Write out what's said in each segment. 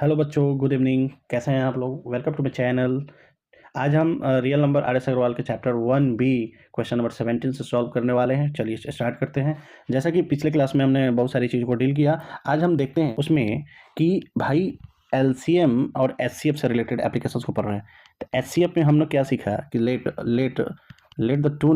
Hello बच्चों, good evening. कैसे हैं आप लोग? Welcome to my channel. आज हम रियल नंबर आर.एस. अग्रवाल के चैप्टर 1B क्वेश्चन नंबर 17 से सॉल्व करने वाले हैं। चलिए स्टार्ट करते हैं। जैसा कि पिछले क्लास में हमने बहुत सारी चीज़ों को डील किया, आज हम देखते हैं उसमें कि भाई एलसीएम और एचसीएफ से रिलेटेड एप्लीकेशंस को पढ़ रहे हैं। तो एचसीएफ में हम लोग क्या सीखा कि let the two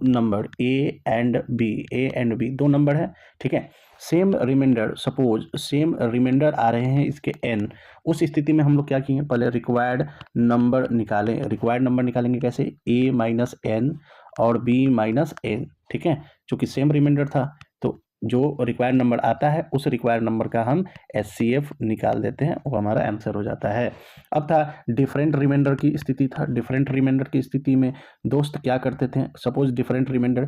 number a and b दो नंबर है, ठीक है। Same remainder, suppose same remainder आ रहे हैं इसके n। उस स्थिति में हम लोग क्या किए, पहले रिक्वायर्ड नंबर निकालें। रिक्वायर्ड नंबर निकालेंगे कैसे? a माइनस एन और b माइनस एन, ठीक है। चूंकि सेम रिमाइंडर था तो जो रिक्वायर्ड नंबर आता है उस रिक्वायर्ड नंबर का हम एचसीएफ निकाल देते हैं, वो हमारा आंसर हो जाता है। अब था डिफरेंट रिमाइंडर की स्थिति। था डिफरेंट रिमाइंडर की स्थिति में दोस्त क्या करते थे, सपोज डिफरेंट रिमाइंडर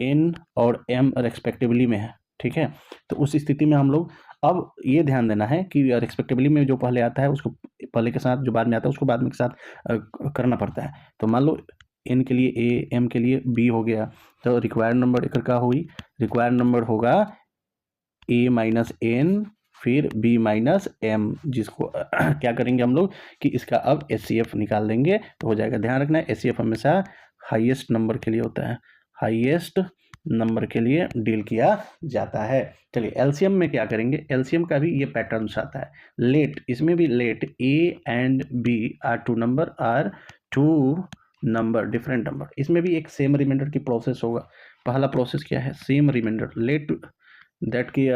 n और m रेस्पेक्टिवली में है, ठीक है। तो उस स्थिति में हम लोग अब ये ध्यान देना है कि रेस्पेक्टिवली में जो पहले आता है उसको पहले के साथ, जो बाद में आता है उसको बाद में के साथ करना पड़ता है। तो मान लो n के लिए a, m के लिए b हो गया, तो रिक्वायर्ड नंबर एक का हुई, रिक्वायर्ड नंबर होगा a माइनस एन फिर b माइनस m, जिसको क्या करेंगे हम लोग कि इसका अब एचसीएफ निकाल देंगे तो हो जाएगा। ध्यान रखना है एचसीएफ हमेशा हाईएस्ट नंबर के लिए होता है, हाईएस्ट नंबर के लिए डील किया जाता है। चलिए एलसीएम में क्या करेंगे, एलसीएम का भी ये पैटर्न आता है। लेट, इसमें भी let A and B are two number different number. इसमें भी एक सेम रिमाइंडर की प्रोसेस होगा। पहला प्रोसेस क्या है, सेम रिमाइंडर। लेट दैट की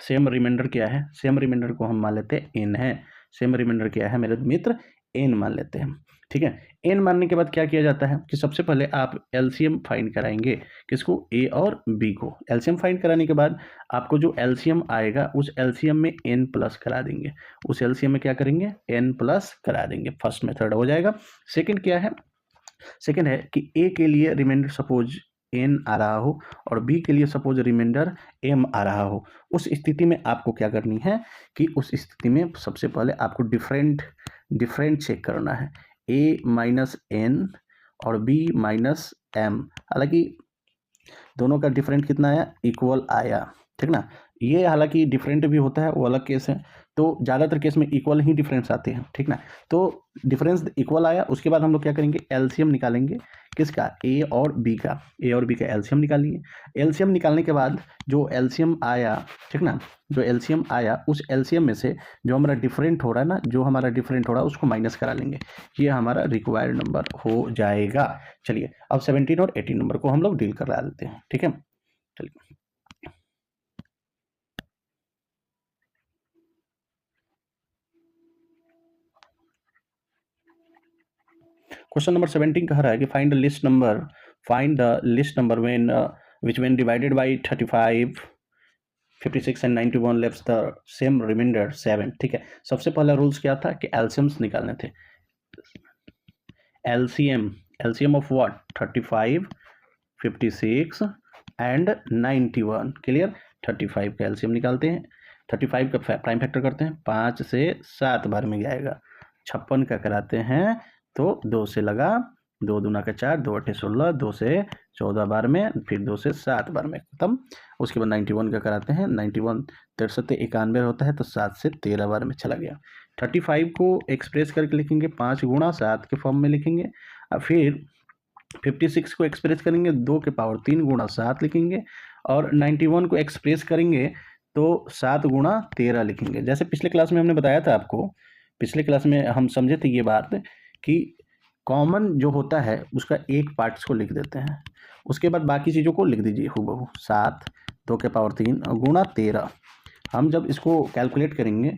सेम रिमाइंडर क्या है, सेम रिमाइंडर को हम मान लेते हैं एन है। सेम रिमाइंडर क्या है मेरे मित्र, एन मान लेते हैं, ठीक है। एन मानने के बाद क्या किया जाता है कि सबसे पहले आप एलसीएम फाइंड कराएंगे, किसको, ए और बी को। एलसीएम फाइंड कराने के बाद आपको जो एलसीएम आएगा उस एलसीएम में एन प्लस करा देंगे, उस एलसीएम में क्या करेंगे, एन प्लस करा देंगे। फर्स्ट मेथड हो जाएगा। सेकंड क्या है, सेकंड है कि ए के लिए रिमाइंडर सपोज एन आ रहा हो और बी के लिए सपोज रिमाइंडर एम आ रहा हो। उस स्थिति में आपको क्या करनी है कि उस स्थिति में सबसे पहले आपको डिफरेंट चेक करना है, ए माइनस एन और बी माइनस एम। हालांकि दोनों का डिफरेंट कितना आया, इक्वल आया, ठीक ना। ये हालांकि डिफरेंट भी होता है, वो अलग केस है। तो ज़्यादातर केस में इक्वल ही डिफरेंस आते हैं, ठीक ना। तो डिफरेंस इक्वल आया, उसके बाद हम लोग क्या करेंगे, एलसीएम निकालेंगे। किसका, ए और बी का। ए और बी का एलसीएम निकालेंगे। एलसीएम निकालने के बाद जो एलसीएम आया, ठीक ना, जो एलसीएम आया उस एलसीएम में से जो हमारा डिफरेंट हो रहा है ना, जो हमारा डिफरेंट हो रहा है उसको माइनस करा लेंगे। ये हमारा रिक्वायर्ड नंबर हो जाएगा। चलिए अब 17 और 18 नंबर को हम लोग डील करा देते हैं, ठीक है। चलिए क्वेश्चन नंबर 17 कह रहा है कि find the least number when which when divided by 35, 56 and 91 left the same remainder 7, ठीक है। सबसे पहला रूल्स क्या था कि एलसीएम्स निकालने थे। LCM of what, 35, 56 and 91, clear. 35 का एलसीएम निकालते हैं, 35 का प्राइम फैक्टर करते हैं, 5 से 7 बार में जाएगा। 56 का कराते हैं तो 2 से लगा, 2 दूना का 4, 2 अठे 16, 2 से 14 बार में, फिर 2 से 7 बार में खत्म। उसके बाद 91 का कराते हैं, 91 63 91 होता है तो 7 से 13 बार में चला गया। 35 को एक्सप्रेस करके लिखेंगे 5 गुणा 7 के फॉर्म में लिखेंगे। फिर 56 को एक्सप्रेस करेंगे 2 के पावर 3 गुणा 7 लिखेंगे। और 91 को एक्सप्रेस करेंगे तो 7 गुणा 13 लिखेंगे। जैसे पिछले क्लास में हमने बताया था आपको, पिछले क्लास में हम समझे थे ये बात कि कॉमन जो होता है उसका एक पार्ट्स को लिख देते हैं, उसके बाद बाकी चीज़ों को लिख दीजिए हूबहू। 7 2 के पावर 3 गुणा 13। हम जब इसको कैलकुलेट करेंगे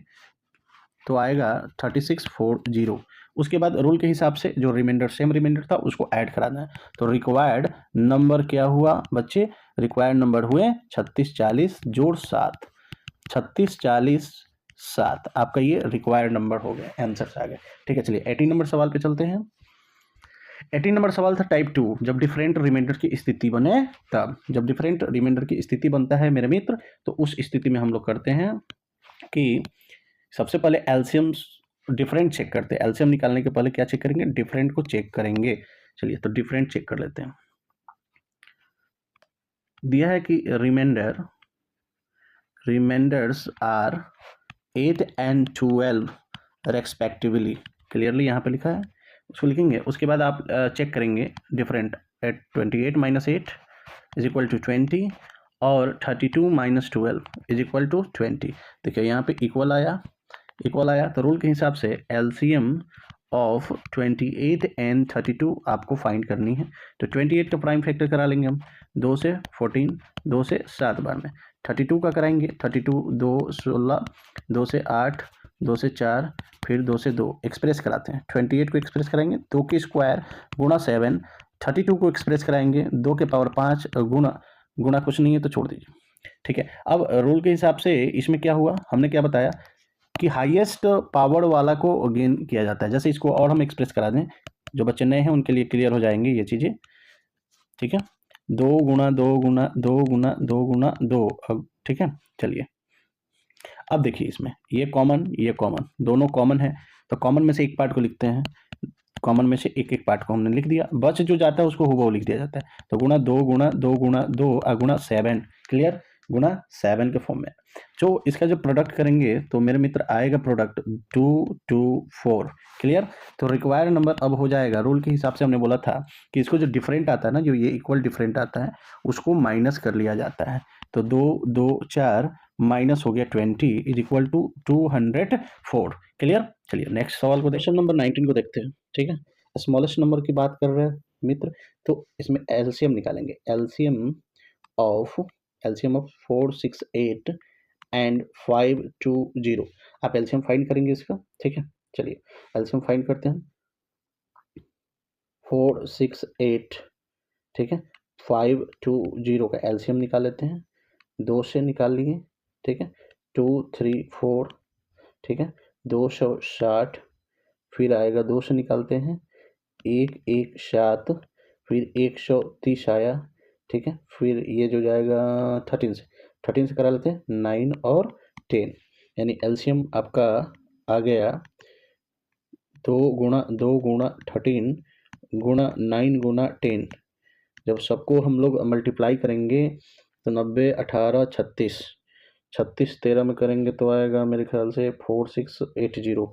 तो आएगा 3640। उसके बाद रूल के हिसाब से जो रिमाइंडर सेम रिमाइंडर था उसको ऐड कराना है। तो रिक्वायर्ड नंबर क्या हुआ बच्चे, रिक्वायर्ड नंबर हुए 36 40 जोड़ 7, 36 40 7, आपका ये रिक्वायर्ड नंबर हो गया, आंसर आ गए, ठीक है। चलिए 18 नंबर सवाल पे चलते हैं। 18 नंबर सवाल था टाइप 2, जब डिफरेंट रिमाइंडर की स्थिति बने तब। जब डिफरेंट रिमाइंडर की स्थिति बनता है मेरे मित्र तो उस स्थिति में हम लोग करते हैं कि सबसे पहले एलसीएम डिफरेंट चेक करते हैं। एलसीएम निकालने के पहले क्या चेक करेंगे, डिफरेंट को चेक करेंगे। चलिए तो डिफरेंट चेक कर लेते हैं। दिया है कि remainders are 8 and 12 respectively, clearly यहाँ पे लिखा है, उसको लिखेंगे। उसके बाद आप चेक करेंगे different at 28 minus 8 is equal to 20 और 32 माइनस 12 इज इक्वल टू 20। देखिए यहाँ पे इक्वल आया, इक्वल आया, तो रूल के हिसाब से एलसीएम ऑफ 28 एंड 32 आपको फाइंड करनी है। तो 28 का प्राइम फैक्टर करा लेंगे हम, 2 से 14, 2 से 7 बार में। 32 का कराएंगे, 32 2 16, 2 से 8, 2 से 4, फिर 2 से 2 एक्सप्रेस कराते हैं। 28 को एक्सप्रेस कराएंगे 2 के स्क्वायर गुणा 7, 32 को एक्सप्रेस कराएंगे 2 के पावर 5 गुणा, गुणा कुछ नहीं है तो छोड़ दीजिए, ठीक है। अब रूल के हिसाब से इसमें क्या हुआ, हमने क्या बताया कि हाईएस्ट पावर वाला को गेन किया जाता है। जैसे इसको और हम एक्सप्रेस करा दें, जो बच्चे नए हैं उनके लिए क्लियर हो जाएंगे ये चीज़ें, ठीक है। 2 गुणा 2 गुणा 2 गुणा 2 गुणा 2, अब ठीक है। चलिए अब देखिए इसमें ये कॉमन, ये कॉमन, दोनों कॉमन है, तो कॉमन में से एक पार्ट को लिखते हैं, कॉमन में से एक एक पार्ट को हमने लिख दिया, बच जो जाता है उसको हुबहू लिख दिया जाता है। तो गुणा 2 गुणा 2 गुणा 2 गुणा 7, क्लियर, गुणा 7 के फॉर्म में। जो इसका जो प्रोडक्ट करेंगे तो मेरे मित्र आएगा प्रोडक्ट 2 2 4, क्लियर। तो रिक्वायर्ड नंबर अब हो जाएगा, रूल के हिसाब से हमने बोला था कि इसको जो डिफरेंट आता है ना, जो ये इक्वल डिफरेंट आता है उसको माइनस कर लिया जाता है। तो 2 2 4 माइनस हो गया 20 इज इक्वल टू 204, क्लियर। चलिए नेक्स्ट सवाल को, क्वेश्चन नंबर 19 को देखते हैं, ठीक है। स्मॉलेस्ट नंबर की बात कर रहे हैं मित्र, तो इसमें एलसीएम निकालेंगे, एलसीएम ऑफ 4 6 8 एंड 5 2 0। आप एलसीएम फाइंड करेंगे इसका, ठीक है। चलिए एलसीएम फाइंड करते हैं, 4 6 8, ठीक है, 5 2 0 का एलसीएम निकाल लेते हैं, 2 से निकाल लिए, ठीक है, 2 3 4, ठीक है, 260, फिर आएगा 2 से निकालते हैं 1 1 7, फिर 130 आया, ठीक है, फिर ये जो जाएगा 13 से करा लेते हैं 9 और 10, यानी एलसीएम आपका आ गया 2 गुणा 13 गुणा 9 गुणा 10। जब सबको हम लोग मल्टीप्लाई करेंगे तो 90 18 36, 36 13 में करेंगे तो आएगा मेरे ख्याल से 4680,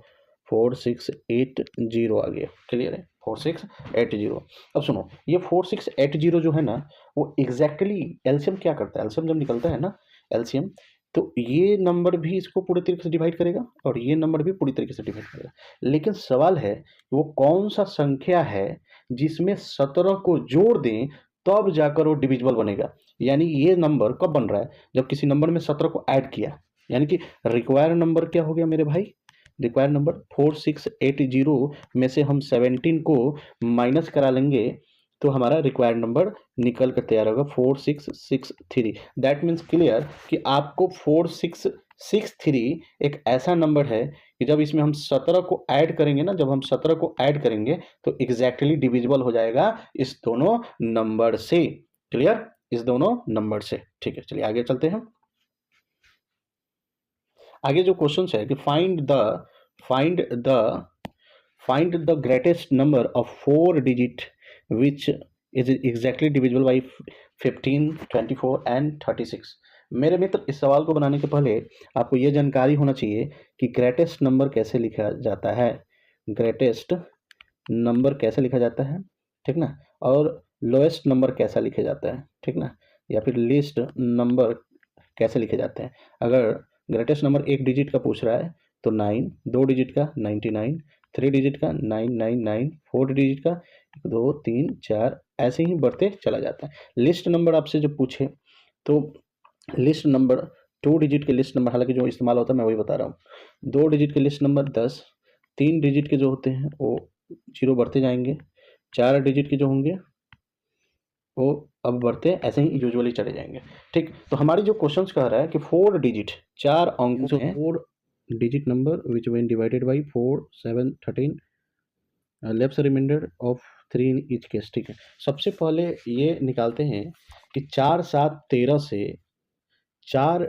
4680 आ गया, क्लियर है, 4680। अब सुनो, ये 4680 जो है ना, वो एग्जैक्टली एलसीएम क्या करता है, एलसीएम जब निकलता है ना, एलसीएम, तो ये नंबर भी इसको पूरे तरीके से डिवाइड करेगा और ये नंबर भी पूरी तरीके से डिवाइड करेगा। लेकिन सवाल है वो कौन सा संख्या है जिसमें 17 को जोड़ दें तब जाकर वो डिविजिबल बनेगा। यानी ये नंबर कब बन रहा है, जब किसी नंबर में 17 को ऐड किया, यानी कि रिक्वायर्ड नंबर क्या हो गया मेरे भाई, रिक्वायर्ड नंबर 4680 में से हम 17 को माइनस करा लेंगे तो हमारा रिक्वायर्ड नंबर निकल कर तैयार होगा 4663। दैट मीन्स क्लियर कि आपको 4663 एक ऐसा नंबर है कि जब इसमें हम 17 को ऐड करेंगे ना, जब हम 17 को ऐड करेंगे तो एग्जैक्टली डिविजिबल हो जाएगा इस दोनों नंबर से, क्लियर, इस दोनों नंबर से, ठीक है। चलिए आगे चलते हैं। आगे जो क्वेश्चन है कि find the greatest number of 4 digit which is exactly divisible by 15 24 and 36। मेरे मित्र इस सवाल को बनाने के पहले आपको ये जानकारी होना चाहिए कि ग्रेटेस्ट नंबर कैसे लिखा जाता है, ग्रेटेस्ट नंबर कैसे लिखा जाता है, ठीक ना, और लोएस्ट नंबर कैसा लिखा जाता है, ठीक ना, या फिर लीस्ट नंबर कैसे लिखे जाते हैं। अगर ग्रेटेस्ट नंबर एक डिजिट का पूछ रहा है तो 9, 2 डिजिट का 99, 3 डिजिट का 999, 4 डिजिट का 1 2 3 4, ऐसे ही बढ़ते चला जाता है। लिस्ट नंबर आपसे जब पूछे तो लिस्ट नंबर 2 डिजिट के लिस्ट नंबर, हालांकि जो इस्तेमाल होता है मैं वही बता रहा हूँ, 2 डिजिट के लिस्ट नंबर 10, 3 डिजिट के जो होते हैं वो 0 बढ़ते जाएंगे, 4 डिजिट के जो होंगे वो अब बढ़ते ऐसे ही यूजुअली चले जाएंगे, ठीक। तो हमारी जो क्वेश्चन कह रहा है कि 4 डिजिट 4 अंकों हैं, 4 digit number which when divided by 4 7 13 left remainder of 3 in each case, ठीक है। सबसे पहले ये निकालते हैं कि 4 7 13 से 4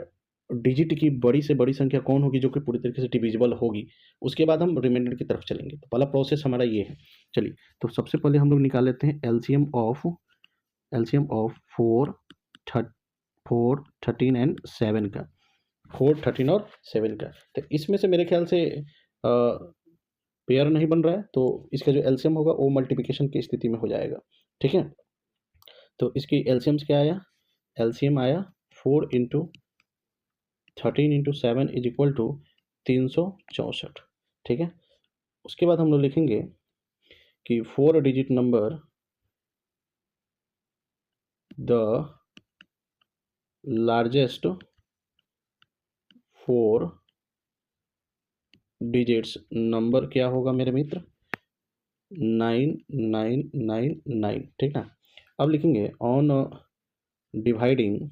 डिजिट की बड़ी से बड़ी संख्या कौन होगी जो कि पूरी तरीके से डिविजिबल होगी, उसके बाद हम रिमाइंडर की तरफ चलेंगे। तो पहला प्रोसेस हमारा ये है। चलिए तो सबसे पहले हम लोग निकाल लेते हैं एलसीएम ऑफ 4 13 एंड 7 का। 4, 13 और 7 का। तो इसमें से मेरे ख्याल से पेयर नहीं बन रहा है, तो इसका जो एलसीएम होगा वो मल्टीप्लिकेशन की स्थिति में हो जाएगा। ठीक है, तो इसकी एलसीएम्स क्या आया, एलसीएम आया 4 into 13 into 7 is equal to 364। ठीक है, उसके बाद हम लोग लिखेंगे कि 4 digit number the largest 4 digits number क्या होगा मेरे मित्र, 9999। ठीक ना, अब लिखेंगे ऑन डिवाइडिंग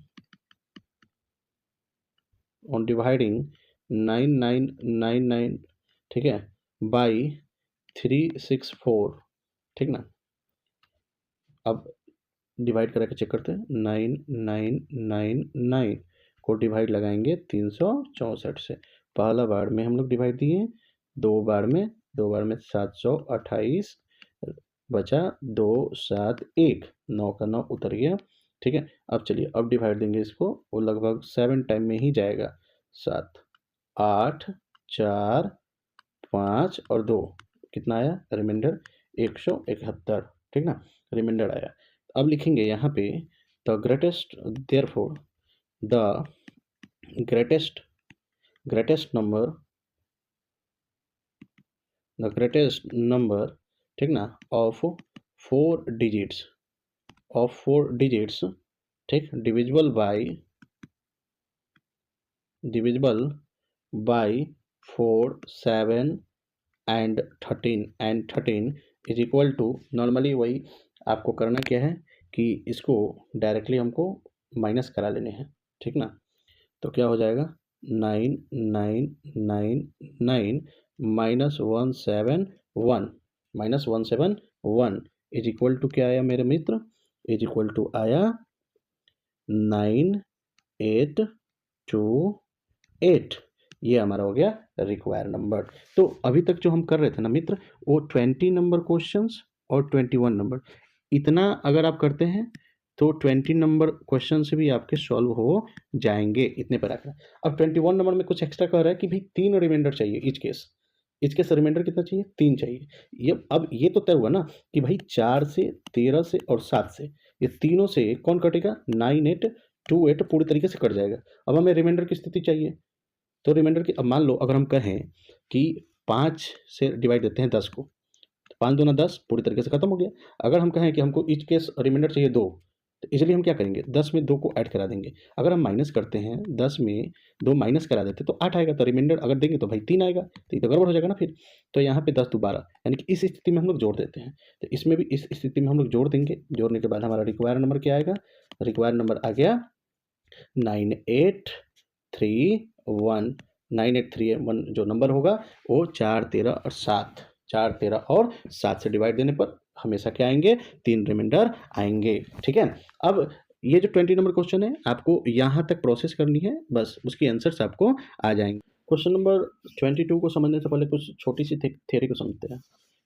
9999, ठीक है, बाई 364। ठीक ना, अब डिवाइड करा के चेक करते हैं, 9999 को डिवाइड लगाएंगे 364 से। पहला बार में हम लोग डिवाइड दिए, दो बार में 728 बचा 2 7 1, 9 का 9 उतर गया। ठीक है, अब चलिए अब डिवाइड देंगे इसको, वो लगभग 7 टाइम में ही जाएगा, 7 8 4 5 और 2, कितना आया रिमाइंडर 171। ठीक ना, रिमाइंडर आया। अब लिखेंगे यहाँ पे the greatest, therefore the greatest number, ठीक ना, ऑफ 4 डिजिट्स, ठीक, divisible by 4 7 and 13 is equal to, normally वही आपको करना क्या है कि इसको डायरेक्टली हमको माइनस करा लेने हैं। ठीक ना, तो क्या हो जाएगा 9999 -171 इज इक्वल टू क्या आया मेरे मित्र, इज इक्वल टू आया 9828। ये हमारा हो गया रिक्वायर नंबर। तो अभी तक जो हम कर रहे थे ना मित्र, वो 20 नंबर क्वेश्चंस और 21 नंबर, इतना अगर आप करते हैं तो 20 नंबर क्वेश्चन से भी आपके सॉल्व हो जाएंगे, इतने पर आकर। अब 21 नंबर में कुछ एक्स्ट्रा कह रहा है कि भाई 3 रिमाइंडर चाहिए इच केस रिमाइंडर कितना चाहिए, 3 चाहिए। ये अब ये तो तय हुआ ना कि भाई 4 से 13 से और 7 से, ये तीनों से कौन कटेगा, 9828 पूरी तरीके से कट जाएगा। अब हमें रिमाइंडर की स्थिति चाहिए, तो रिमाइंडर की, अब मान लो अगर हम कहें कि 5 से डिवाइड देते हैं 10 को, 5 दूना 10 पूरी तरीके से खत्म हो गया। अगर हम कहें कि हमको इच केस रिमाइंडर चाहिए 2, तो इसलिए हम क्या करेंगे, 10 में 2 को ऐड करा देंगे। अगर हम माइनस करते हैं, 10 में 2 माइनस करा देते तो 8 आएगा, तो रिमाइंडर अगर देंगे तो भाई 3 आएगा, तो ये तो गड़बड़ हो जाएगा ना फिर। तो यहाँ पे 10 दो 12, यानी कि इस स्थिति में हम लोग जोड़ देते हैं। तो इसमें भी इस स्थिति में हम लोग जोड़ देंगे, जोड़ने के बाद हमारा रिक्वायर नंबर क्या आएगा, रिक्वायर नंबर आ गया 9831। 9831 जो नंबर होगा वो 4 13 और 7, 4 13 और 7 से डिवाइड देने पर हमेशा क्या आएंगे, 3 रिमाइंडर आएंगे। ठीक है, अब ये जो 20 नंबर क्वेश्चन है आपको यहाँ तक प्रोसेस करनी है, बस उसकी आंसर्स आपको आ जाएंगे। क्वेश्चन नंबर 22 को समझने से पहले कुछ छोटी सी थ्योरी को समझते हैं।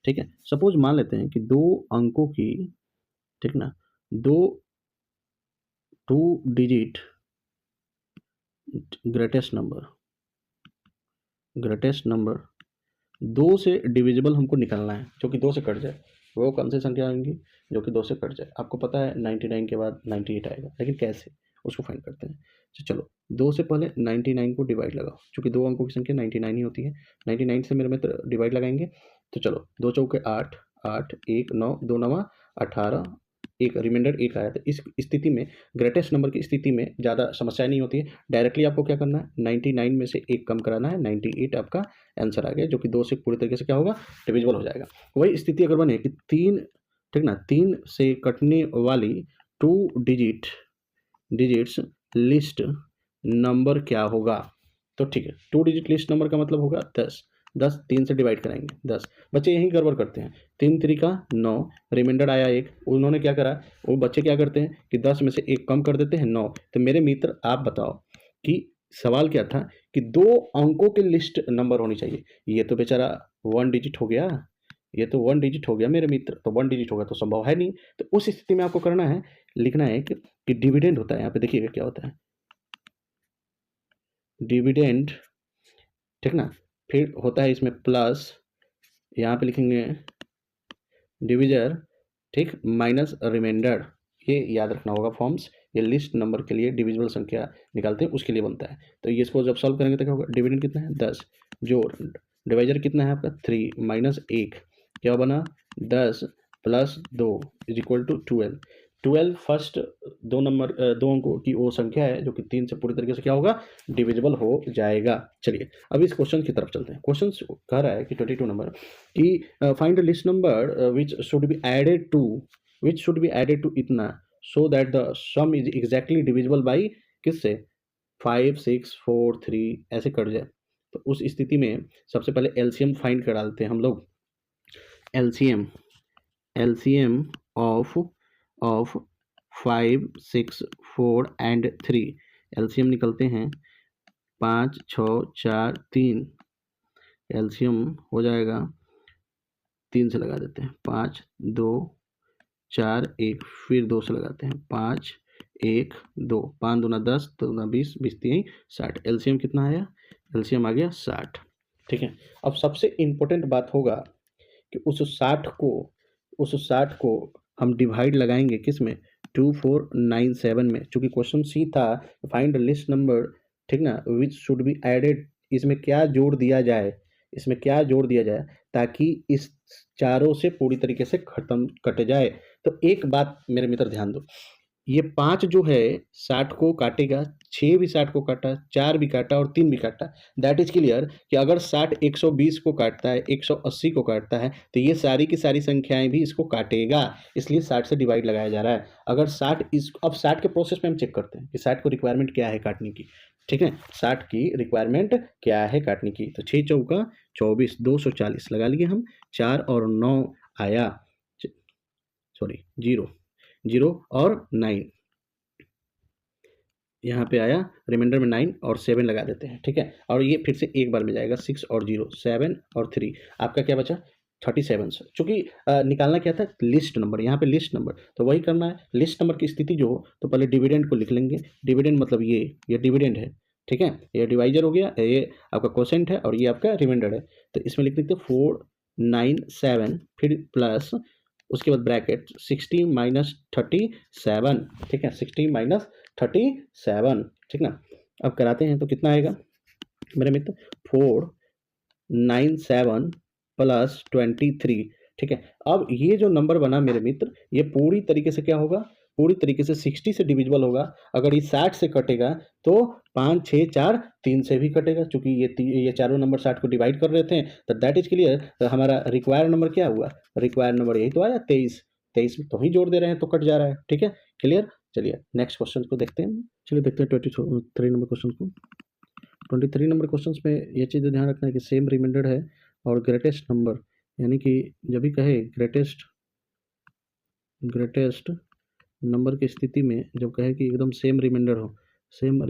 ठीक है, सपोज मान लेते हैं कि 2 अंकों की, ठीक ना, 2 डिजिट ग्रेटेस्ट नंबर 2 से डिविजिबल हमको निकालना है, जो कि 2 से कट जाए। वो कौन सी संख्या आएंगी जो कि 2 से कट जाए, आपको पता है 99 के बाद 98 आएगा, लेकिन कैसे उसको फाइंड करते हैं। तो चलो 2 से पहले 99 को डिवाइड लगाओ, क्योंकि 2 अंकों की संख्या 99 ही होती है। 99 से मेरे मित्र डिवाइड लगाएंगे, तो चलो 2 चौके 8, 8 1 9, 2 9 18, एक रिमाइंडर 1 आया। तो इस स्थिति में, ग्रेटेस्ट नंबर की स्थिति में ज़्यादा समस्या नहीं होती है। डायरेक्टली आपको क्या करना है, 99 में से 1 कम कराना है, 98 आपका आंसर आ गया, जो कि 2 से पूरी तरीके से क्या होगा, डिविजिबल हो जाएगा। वही स्थिति अगर बने कि 3, ठीक ना, 3 से कटने वाली 2 डिजिट्स लिस्ट नंबर क्या होगा, तो ठीक है, 2 डिजिट लिस्ट नंबर का मतलब होगा 10। 10 3 से डिवाइड कराएंगे 10, बच्चे यही गड़बड़ करते हैं। 3 3 का 9, रिमाइंडर आया 1, उन्होंने क्या करा, वो बच्चे क्या करते हैं कि 10 में से 1 कम कर देते हैं 9। तो मेरे मित्र आप बताओ कि सवाल क्या था कि 2 अंकों की लिस्ट नंबर होनी चाहिए। ये तो बेचारा 1 डिजिट हो गया, ये तो 1 डिजिट हो गया मेरे मित्र, तो 1 डिजिट होगा तो संभव है नहीं। तो उस स्थिति में आपको करना है, लिखना है कि डिविडेंड होता है। यहाँ पे देखिएगा क्या होता है, डिविडेंड, ठीक ना, फिर होता है इसमें प्लस, यहाँ पे लिखेंगे डिविजर, ठीक, माइनस रिमाइंडर। ये याद रखना होगा फॉर्म्स, ये लिस्ट नंबर के लिए डिविजिबल संख्या निकालते हैं उसके लिए बनता है। तो ये इसको जब सॉल्व करेंगे तो क्या होगा, डिविडेंड कितना है 10, जोड़ डिवाइजर कितना है आपका 3 माइनस 1, क्या बना 10 plus 2 is equal to 12। 12 first दो नंबर दो अंकों की वो संख्या है जो कि 3 से पूरी तरीके से क्या होगा, डिविजिबल हो जाएगा। चलिए अब इस क्वेश्चन की तरफ चलते हैं। क्वेश्चन कह रहा है कि 22 नंबर कि find the least number which should be added to इतना so that the sum is exactly divisible by किससे 5 6 4 3 ऐसे कट जाए। तो उस स्थिति में सबसे पहले एलसीएम फाइंड कर डालते हैं हम लोग। एलसीएम ऑफ 5 6 4 एंड 3, एलसीएम निकलते हैं 5 6 4 3, एलसीएम हो जाएगा 3 से लगा देते हैं 5 2 4 1, फिर 2 से लगाते हैं 5 1 2, 5 दूना 10, 2 दूना 20, 20 3 60, एलसीएम कितना आया, एलसीएम आ गया 60। ठीक है, अब सबसे इम्पोर्टेंट बात होगा कि उस 60 को हम डिवाइड लगाएंगे किस में, 2497 में। चूंकि क्वेश्चन सी था फाइंड लिस्ट नंबर, ठीक ना, विच शुड बी एडेड, इसमें क्या जोड़ दिया जाए, ताकि इस चारों से पूरी तरीके से खत्म कट जाए। तो एक बात मेरे मित्र ध्यान दो, ये 5 जो है 60 को काटेगा, 6 भी 60 को काटा, 4 भी काटा और 3 भी काटा। दैट इज क्लियर कि अगर 60 120 को काटता है, 180 को काटता है, तो ये सारी की सारी संख्याएं भी इसको काटेगा, इसलिए 60 से डिवाइड लगाया जा रहा है। अगर 60 अब 60 के प्रोसेस में हम चेक करते हैं कि 60 को रिक्वायरमेंट क्या है काटने की। ठीक है, 60 की रिक्वायरमेंट क्या है काटने की, तो 6 चौका 24, 240 लगा लिए हम, 4 और 9 आया, सॉरी 0 और 9, यहाँ पे आया, रिमाइंडर में 9 और 7 लगा देते हैं। ठीक है, और ये फिर से एक बार में जाएगा, 6 और 0, 7 और 3, आपका क्या बचा 37। चूंकि निकालना क्या था, लिस्ट नंबर, यहाँ पे लिस्ट नंबर, तो वही करना है। लिस्ट नंबर की स्थिति जो हो तो पहले डिविडेंड को लिख लेंगे। डिविडेंड मतलब ये डिविडेंड है, ठीक है, ये डिवाइजर हो गया, ये आपका क्वोशेंट है और ये आपका रिमाइंडर है। तो इसमें लिख देते 497, फिर प्लस, उसके बाद ब्रैकेट 60 माइनस 37, ठीक है, 60 माइनस 37, ठीक ना। अब कराते हैं तो कितना आएगा मेरे मित्र, 497 प्लस 23, ठीक है। अब ये जो नंबर बना मेरे मित्र, ये पूरी तरीके से क्या होगा, पूरी तरीके से 60 से डिविजिबल होगा। अगर ये 60 से कटेगा तो 5 6 4 3 से भी कटेगा, चूंकि ये चारों नंबर 60 को डिवाइड कर रहे थे। तो दैट इज क्लियर, हमारा रिक्वायर्ड नंबर क्या हुआ, रिक्वायर्ड नंबर यही तो आया 23, 23 में तो ही जोड़ दे रहे हैं तो कट जा रहा है। ठीक है, क्लियर। चलिए नेक्स्ट क्वेश्चन को देखते हैं। चलिए देखते हैं 23 नंबर क्वेश्चन को। 23 नंबर क्वेश्चन में ये चीज़ ध्यान रखना है कि सेम रिमाइंडर है और ग्रेटेस्ट नंबर, यानी कि जब भी कहे ग्रेटेस्ट नंबर की स्थिति में, जब कहे कि एकदम सेम रिमाइंडर हो, और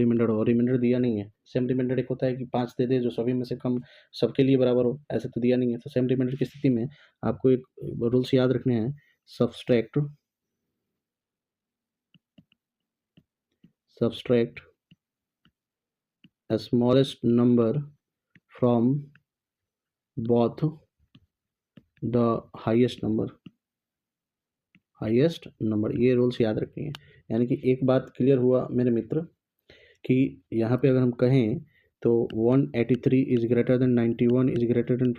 रिमाइंडर दिया नहीं है। सेम रिमाइंडर एक होता है कि 5 दे दे जो सभी में से कम सबके लिए बराबर हो, ऐसे तो दिया नहीं है। तो सेम रिमाइंडर की स्थिति में आपको एक रूल्स याद रखने हैं, subtract a smallest number from both the highest number, ये रूल्स याद रखनी है। यानी कि एक बात क्लियर हुआ मेरे मित्र कि यहाँ पे अगर हम कहें तो 183 is greater than 91 is greater than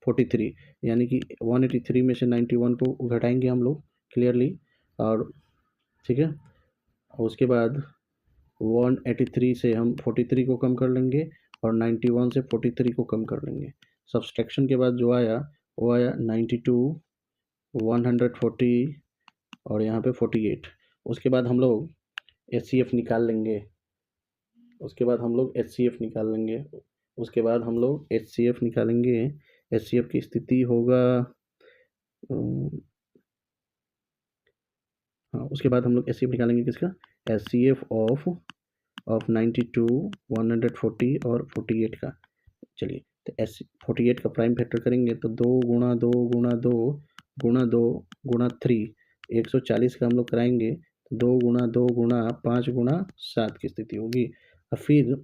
43, यानी कि 183 में से 91 को घटाएंगे हम लोग क्लियरली, और ठीक है, और उसके बाद 183 से हम 43 को कम कर लेंगे और 91 से 43 को कम कर लेंगे। सब्सट्रैक्शन के बाद जो आया वो आया 92, 140 और यहाँ पे 48। उसके बाद हम लोग HCF निकाल लेंगे, HCF की स्थिति होगा, हाँ, उसके बाद हम लोग HCF निकालेंगे किसका, HCF ऑफ 92, 140 और 48 का। चलिए तो 48 का प्राइम फैक्टर करेंगे तो 2 गुणा 2 गुणा 2 गुणा 2 गुणा 3, 140 का हम लोग कराएंगे 2 गुणा 2 गुणा 5 गुणा 7 की स्थिति होगी। और फिर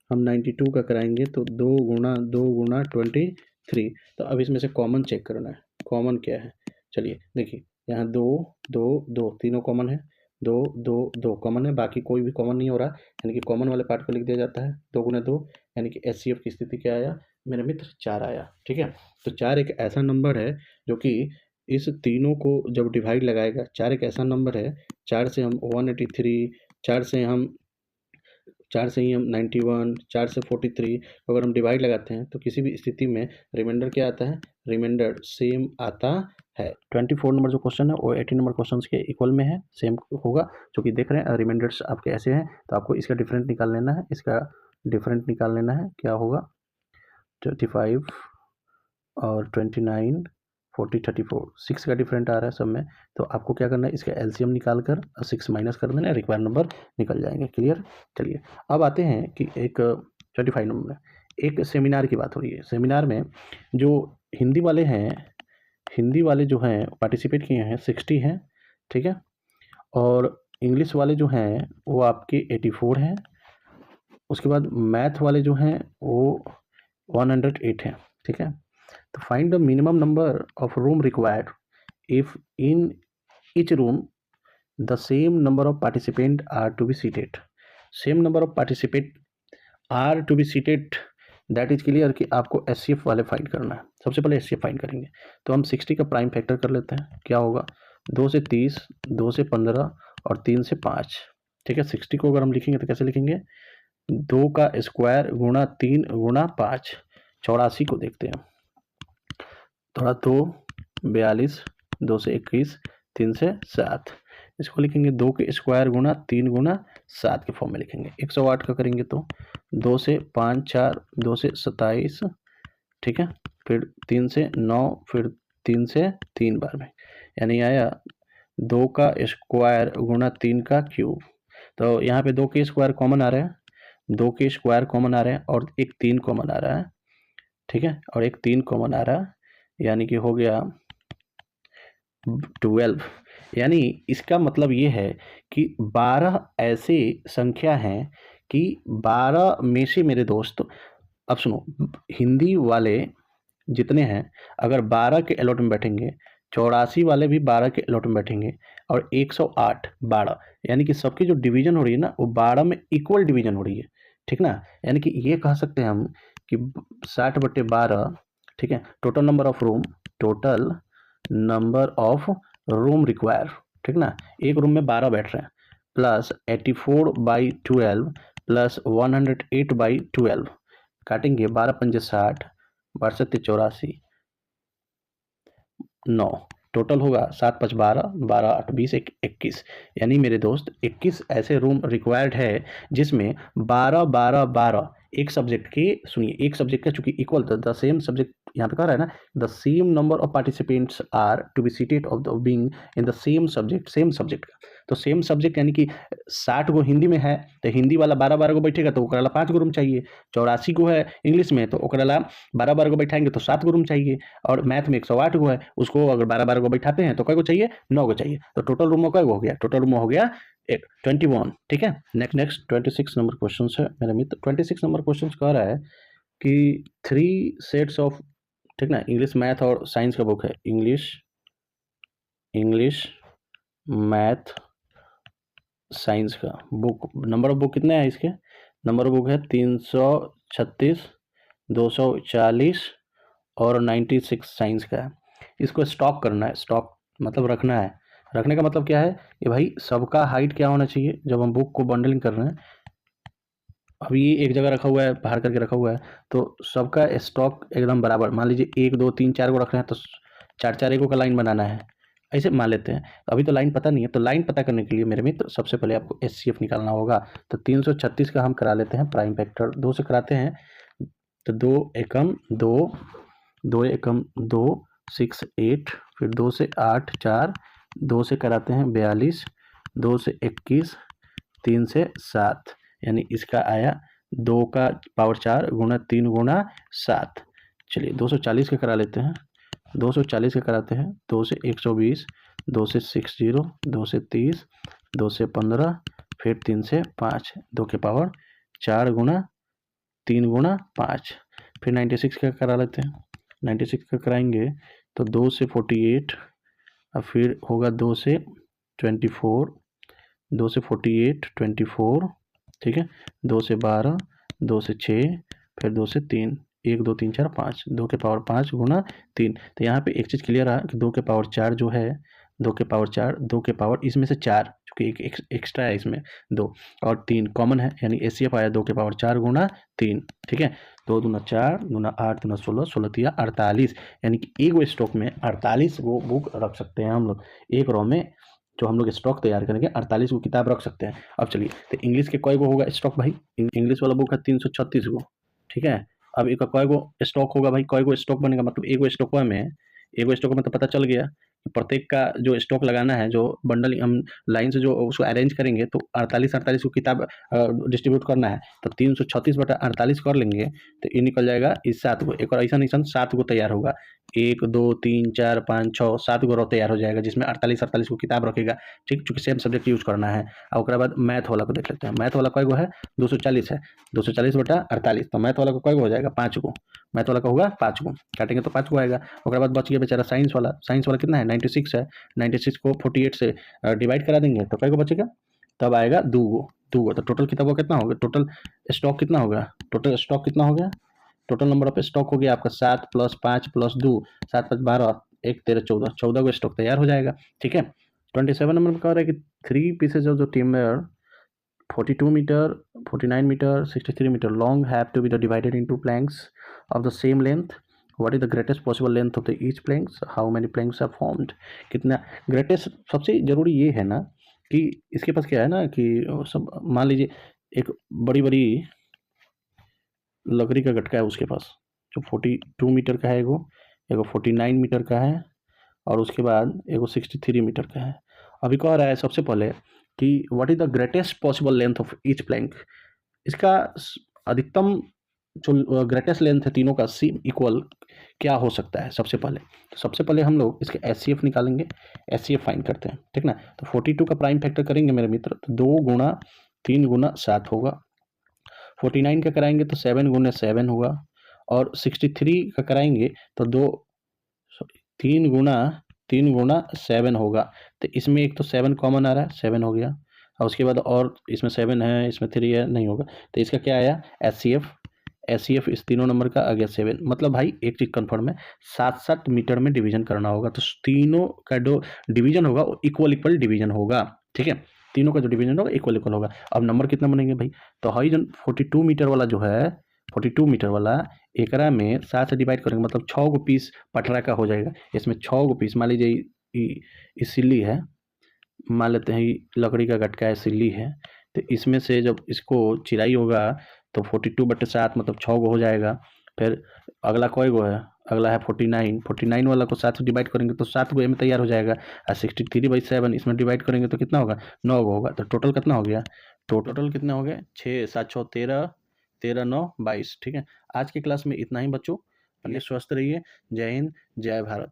हम 92 का कराएंगे तो 2 गुना 23। तो अब इसमें से कॉमन चेक करना है, कॉमन क्या है। चलिए देखिए, यहाँ 2 2 2 तीनों कॉमन है, 2 2 2 कॉमन है, बाकी कोई भी कॉमन नहीं हो रहा, यानी कि कॉमन वाले पार्ट को लिख दिया जाता है। 2 गुना 2 यानी कि HCF की स्थिति क्या आया मेरे मित्र, 4 आया। ठीक है, तो 4 एक ऐसा नंबर है जो कि इस तीनों को जब डिवाइड लगाएगा, 4 एक ऐसा नंबर है, 4 से हम 183, 4 से हम 91, 4 से 43, अगर हम डिवाइड लगाते हैं तो किसी भी स्थिति में रिमाइंडर क्या आता है, रिमाइंडर सेम आता है। 24 नंबर जो क्वेश्चन है वो 18 नंबर क्वेश्चन के इक्वल में है, सेम होगा। जो कि देख रहे हैं रिमाइंडर्स आपके ऐसे हैं, तो आपको इसका डिफरेंट निकाल लेना है, इसका डिफरेंट निकाल लेना है। क्या होगा, 25 और 29, 40, 34, 6 का डिफरेंट आ रहा है सब में। तो आपको क्या करना है, इसका LCM निकाल कर 6 माइनस कर देना है, रिक्वायर्ड नंबर निकल जाएंगे। क्लियर। चलिए अब आते हैं कि एक 25 नंबर में एक सेमिनार की बात हो रही है। सेमिनार में जो हिंदी वाले हैं, हिंदी वाले जो हैं पार्टिसिपेट किए हैं 60 हैं, ठीक है, और इंग्लिश वाले जो हैं वो आपके 84 हैं। उसके बाद मैथ वाले जो हैं वो 108 हैं। ठीक है, तो find the minimum number of room required if in each room the same number of participant are to be seated, same number of participant are to be seated, that is clear कि आपको HCF वाले find करना है। सबसे पहले HCF find करेंगे, तो हम 60 का प्राइम फैक्टर कर लेते हैं। क्या होगा, 2 से 30, 2 से 15 और 3 से 5। ठीक है, 60 को अगर हम लिखेंगे तो कैसे लिखेंगे, 2 का स्क्वायर गुणा 3 गुणा 5। 84 को देखते हैं, थोड़ा 2 42, 2 से 21, 3 से 7। इसको लिखेंगे 2 के स्क्वायर गुणा 3 गुणा 7 के फॉर्म में लिखेंगे। 108 का करेंगे तो 2 से 5 4, 2 से 27, ठीक है, फिर 3 से 9, फिर 3 से 3 बार में, यानी आया 2 का स्क्वायर गुणा 3 का क्यूब। तो यहाँ पे 2 के स्क्वायर कॉमन आ रहे हैं, 2 के स्क्वायर कॉमन आ रहे हैं और एक 3 कॉमन आ रहा है। ठीक है, और एक 3 कॉमन आ रहा है, यानी कि हो गया 12। यानी इसका मतलब ये है कि 12 ऐसे संख्या हैं कि 12 में से मेरे दोस्त, अब सुनो, हिंदी वाले जितने हैं अगर 12 के अलॉट में बैठेंगे, 84 वाले भी 12 के अलॉट में बैठेंगे, और 108 12, यानी कि सबकी जो डिवीजन हो रही है ना वो 12 में इक्वल डिवीजन हो रही है। ठीक ना, यानी कि ये कह सकते हैं हम कि 60/12, ठीक है, total number of room, total number of room require, ठीक ना, एक रूम में 12 बैठ रहे हैं, प्लस 84/12 प्लस 108/12, काटेंगे 12 पंजे 60, 12 सत्ते 84, 9, टोटल होगा 7 5 12, 12 8 20, 21। यानी मेरे दोस्त 21 ऐसे रूम रिक्वायर्ड है जिसमें 12 12 12 एक सब्जेक्ट के, सुनिए, एक सब्जेक्ट का चूंकि इक्वल, तो द सेम सब्जेक्ट यहाँ पे कह रहा है ना, the same number of participants are to be seated of the being in the same subject, same subject का। तो सेम सब्जेक्ट यानी कि 60 गो हिंदी में है तो हिंदी वाला 12 12 गो बैठेगा तो ओकरा ला 5 गो रूम चाहिए। 84 गो है इंग्लिश में तो ओकरा ला 12 12 गो बैठाएंगे तो 7 गो रूम चाहिए। और मैथ में 108 गो है, उसको अगर 12 12 गो बैठाते हैं तो कै गो चाहिए, 9 गो चाहिए। तो टोटल रूम कै गो हो गया, टोटल रूम हो गया 21। ठीक है, नेक्स्ट 26 नंबर क्वेश्चन है मेरे मित्र। 26 नंबर क्वेश्चन कह रहा है कि 3 सेट्स ऑफ, ठीक ना, इंग्लिश मैथ और साइंस का बुक है, इंग्लिश मैथ साइंस का बुक, नंबर ऑफ बुक कितने हैं इसके, नंबर ऑफ बुक है 336, 240 और 96 साइंस का है। इसको स्टॉक करना है, स्टॉक मतलब रखना है। रखने का मतलब क्या है कि भाई सबका हाइट क्या होना चाहिए जब हम बुक को बंडलिंग कर रहे हैं। अभी एक जगह रखा हुआ है, बाहर करके रखा हुआ है, तो सबका स्टॉक एकदम बराबर, मान लीजिए 1 2 3 4 को रख रहे हैं तो 4 4 एगो का लाइन बनाना है, ऐसे मान लेते हैं। अभी तो लाइन पता नहीं है, तो लाइन पता करने के लिए मेरे मित्र सबसे पहले आपको HCF निकालना होगा। तो 336 का हम करा लेते हैं प्राइम फैक्टर, 2 से कराते हैं तो 2 एकम 2, 2 एकम 2, 6 8, फिर 2 से 8 4, 2 से कराते हैं 42, 2 से 21, 3 से 7, यानी इसका आया 2 का पावर 4 गुणा 3 गुणा 7। चलिए 240 का करा लेते हैं, 240 का कराते हैं, 2 से 120, 2 से 60, 2 से 30, 2 से 15, फिर 3 से 5, 2 के पावर 4 गुणा 3 गुणा 5, फिर 96 का करा लेते हैं। 96 का कराएंगे तो 2 से 48, और फिर होगा 2 से 24, 2 से 48 24, ठीक है, 2 से 12, 2 से 6, फिर 2 से 3, 1 2 3 4 5, 2 के पावर 5 गुना 3। तो यहाँ पे एक चीज़ क्लियर है कि 2 के पावर 4 जो है, 2 के पावर 4, 2 के पावर इसमें से 4, क्योंकि एक एक्स्ट्रा है इसमें 2, और 3 कॉमन है, यानी एचसीएफ आया 2 के पावर 4 गुना 3, ठीक है। 2 दूना 4, दूना 8, दूना 16, 16 तिया 48, यानी कि एक वो स्टॉक में 48 वो बुक रख सकते हैं हम लोग। एक रो में जो हम लोग स्टॉक तैयार करेंगे 48 को किताब रख सकते हैं। अब चलिए, तो इंग्लिश के कई गो होगा स्टॉक भाई? इंग्लिश वाला बुक है 336 गो, ठीक है। अब एक कई गो स्टॉक होगा भाई? कई गो स्टॉक बनेगा, मतलब एगो स्टॉक में तो पता चल गया कि प्रत्येक का जो स्टॉक लगाना है, जो बंडल हम लाइन से जो उसको अरेंज करेंगे तो 48 को किताब डिस्ट्रीब्यूट करना है, तो 336/48 कर लेंगे तो ये निकल जाएगा इस 7 गो। एक और ऐसा 7 गो तैयार होगा, 1 2 3 4 5 6 7 गो रो तैयार हो जाएगा, जिसमें 48 को किताब रखेगा, ठीक, चूंकि सेम सब्जेक्ट यूज करना है। और उसके बाद मैथ वाला को देख लेते हैं। मैथ वाला कई गो है? 240 है, 240/48, तो मैथ वाला को कई गो हो जाएगा? 5 गो। मैथ वाला का होगा 5 गो, काटेंगे तो 5 गो आएगा। उसके बाद बच गया बेचारा साइंस वाला। साइंस वाला कितना है? 96 है, 96 को 48 से डिवाइड करा देंगे तो कई गो बचेगा? तब आएगा 2 गो। तो टोटल किताबों कितना होगा? टोटल स्टॉक कितना होगा? टोटल स्टॉक कितना हो गया? टोटल नंबर ऑफ स्टॉक हो गया आपका 7 + 5 + 2, 7 5 12, 1 13 14, 14 गो स्टॉक तैयार हो जाएगा, ठीक है। 27 नंबर में कह रहा है कि 3 pieces of the timber 42 metre, 49 metre, 63 metre long have to be divided into planks of the same length. What is the greatest possible length of the each planks? How many planks are formed? कितना greatest? सबसे जरूरी ये है ना कि इसके पास क्या है ना कि सब मान लीजिए एक बड़ी बड़ी लकड़ी का गटका है उसके पास, जो 42 मीटर का है, एगो 49 मीटर का है, और उसके बाद एगो 63 मीटर का है। अभी कह रहा है सबसे पहले कि what is the greatest possible length of each plank. इसका अधिकतम जो ग्रेटेस्ट लेंथ है तीनों का सेम इक्वल क्या हो सकता है सबसे पहले। तो सबसे पहले हम लोग इसके एचसीएफ निकालेंगे, एचसीएफ फाइंड करते हैं, ठीक ना। तो 42 का प्राइम फैक्टर करेंगे मेरे मित्र, तो 2 गुणा 3 गुणा 7 होगा। 49 का कराएंगे तो 7 गुना 7 होगा, और 63 का कराएंगे तो 3 गुना 7 होगा। तो इसमें एक तो 7 कॉमन आ रहा है, 7 हो गया, और उसके बाद और इसमें 7 है, इसमें 3 है, नहीं होगा, तो इसका क्या आया? एचसीएफ इस तीनों नंबर का आ गया 7। मतलब भाई एक चीज़ कन्फर्म है, 7-7 मीटर में डिवीजन करना होगा, तो तीनों का जो डिवीजन होगा वो इक्वल डिवीजन होगा, ठीक है। तीनों का जो डिवीजन होगा इक्वल होगा। अब नंबर कितना बनेंगे भाई? तो हाई जन 42 मीटर वाला जो है, 42 मीटर वाला एकरा में 7 से डिवाइड करेंगे, मतलब 6 गो पीस पटरा का हो जाएगा। इसमें 6 गो पीस, मान लीजिए ये सिल्ली है, मान लेते हैं लकड़ी का गटका है, सिल्ली है, तो इसमें से जब इसको चिराई होगा तो 42/7 मतलब 6 गो हो जाएगा। फिर अगला कोई गो है? अगला है 49 वाला को 7 से डिवाइड करेंगे तो 7 गो में तैयार हो जाएगा, और 63/7 इसमें डिवाइड करेंगे तो कितना होगा? 9 गो होगा। तो टोटल कितना हो गया? टोटल कितना हो गया? 6 7 6 13, 13 9 22, ठीक है। आज की क्लास में इतना ही बच्चों, स्वस्थ रहिए। जय हिंद, जय भारत।